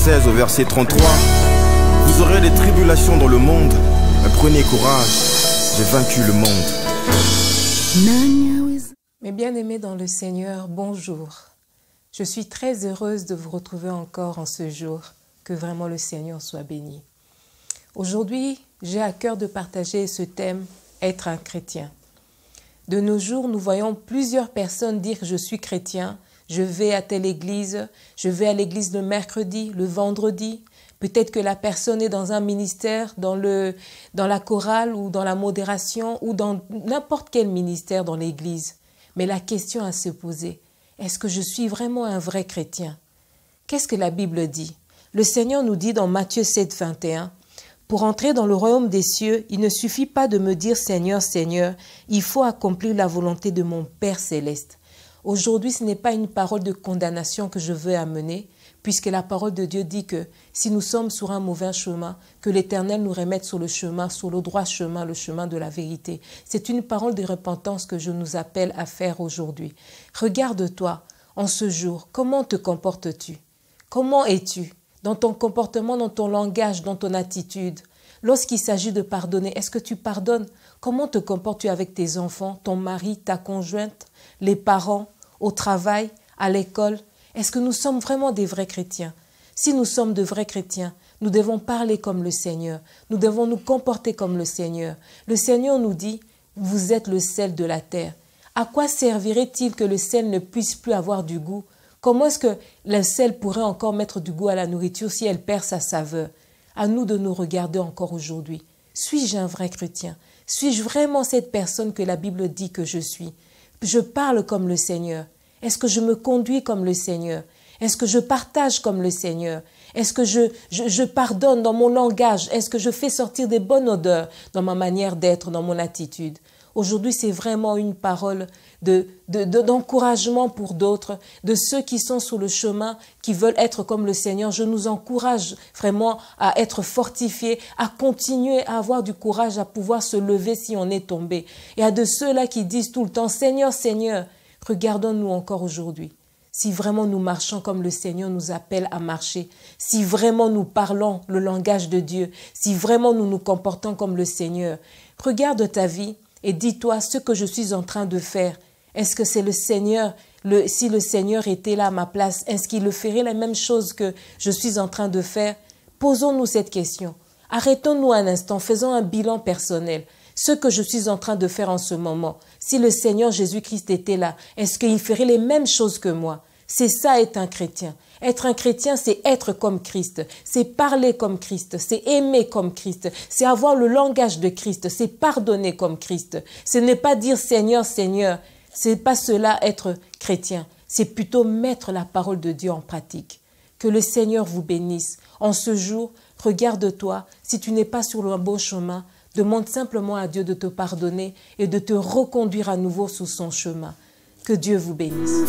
16 au verset 33. Vous aurez des tribulations dans le monde, mais prenez courage, j'ai vaincu le monde. Mes bien-aimés dans le Seigneur, bonjour. Je suis très heureuse de vous retrouver encore en ce jour. Que vraiment le Seigneur soit béni. Aujourd'hui, j'ai à cœur de partager ce thème, être un chrétien. De nos jours, nous voyons plusieurs personnes dire que je suis chrétien, je vais à telle église, je vais à l'église le mercredi, le vendredi. Peut-être que la personne est dans un ministère, dans la chorale ou dans la modération ou dans n'importe quel ministère dans l'église. Mais la question à se poser, est-ce que je suis vraiment un vrai chrétien? Qu'est-ce que la Bible dit? Le Seigneur nous dit dans Matthieu 7, 21, « Pour entrer dans le royaume des cieux, il ne suffit pas de me dire « Seigneur, Seigneur », il faut accomplir la volonté de mon Père céleste. » Aujourd'hui, ce n'est pas une parole de condamnation que je veux amener, puisque la parole de Dieu dit que si nous sommes sur un mauvais chemin, que l'Éternel nous remette sur le chemin, sur le droit chemin, le chemin de la vérité. C'est une parole de repentance que je nous appelle à faire aujourd'hui. Regarde-toi en ce jour, comment te comportes-tu? Comment es-tu? Dans ton comportement, dans ton langage, dans ton attitude. Lorsqu'il s'agit de pardonner, est-ce que tu pardonnes? Comment te comportes-tu avec tes enfants, ton mari, ta conjointe, les parents, au travail, à l'école? Est-ce que nous sommes vraiment des vrais chrétiens? Si nous sommes de vrais chrétiens, nous devons parler comme le Seigneur. Nous devons nous comporter comme le Seigneur. Le Seigneur nous dit, vous êtes le sel de la terre. À quoi servirait-il que le sel ne puisse plus avoir du goût? Comment est-ce que le sel pourrait encore mettre du goût à la nourriture si elle perd sa saveur? À nous de nous regarder encore aujourd'hui. Suis-je un vrai chrétien? Suis-je vraiment cette personne que la Bible dit que je suis? Je parle comme le Seigneur. Est-ce que je me conduis comme le Seigneur? Est-ce que je partage comme le Seigneur? Est-ce que je pardonne dans mon langage? Est-ce que je fais sortir des bonnes odeurs dans ma manière d'être, dans mon attitude? Aujourd'hui, c'est vraiment une parole d'encouragement pour d'autres, de ceux qui sont sur le chemin, qui veulent être comme le Seigneur. Je nous encourage vraiment à être fortifiés, à continuer à avoir du courage, à pouvoir se lever si on est tombé. Et à de ceux-là qui disent tout le temps, Seigneur, Seigneur, regardons-nous encore aujourd'hui. Si vraiment nous marchons comme le Seigneur nous appelle à marcher, si vraiment nous parlons le langage de Dieu, si vraiment nous nous comportons comme le Seigneur, regarde ta vie. Et dis-toi ce que je suis en train de faire. Est-ce que c'est le Seigneur? Si le Seigneur était là à ma place, est-ce qu'il le ferait la même chose que je suis en train de faire? Posons-nous cette question. Arrêtons-nous un instant, faisons un bilan personnel. Ce que je suis en train de faire en ce moment, si le Seigneur Jésus-Christ était là, est-ce qu'il ferait les mêmes choses que moi? C'est ça être un chrétien. Être un chrétien, c'est être comme Christ, c'est parler comme Christ, c'est aimer comme Christ, c'est avoir le langage de Christ, c'est pardonner comme Christ. Ce n'est pas dire Seigneur, Seigneur, c'est pas cela être chrétien, c'est plutôt mettre la parole de Dieu en pratique. Que le Seigneur vous bénisse. En ce jour, regarde-toi, si tu n'es pas sur le bon chemin, demande simplement à Dieu de te pardonner et de te reconduire à nouveau sur son chemin. Que Dieu vous bénisse.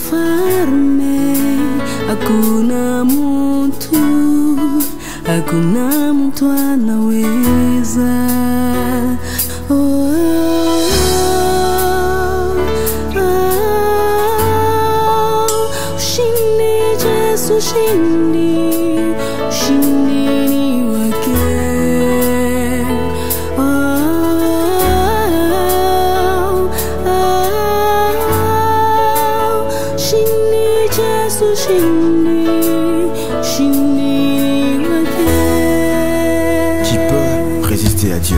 Hakuna mtu anaweza. Ushindi Yesu, ushindi ni wake. Ushindi Yesu, ushindi Qui peut résister à Dieu?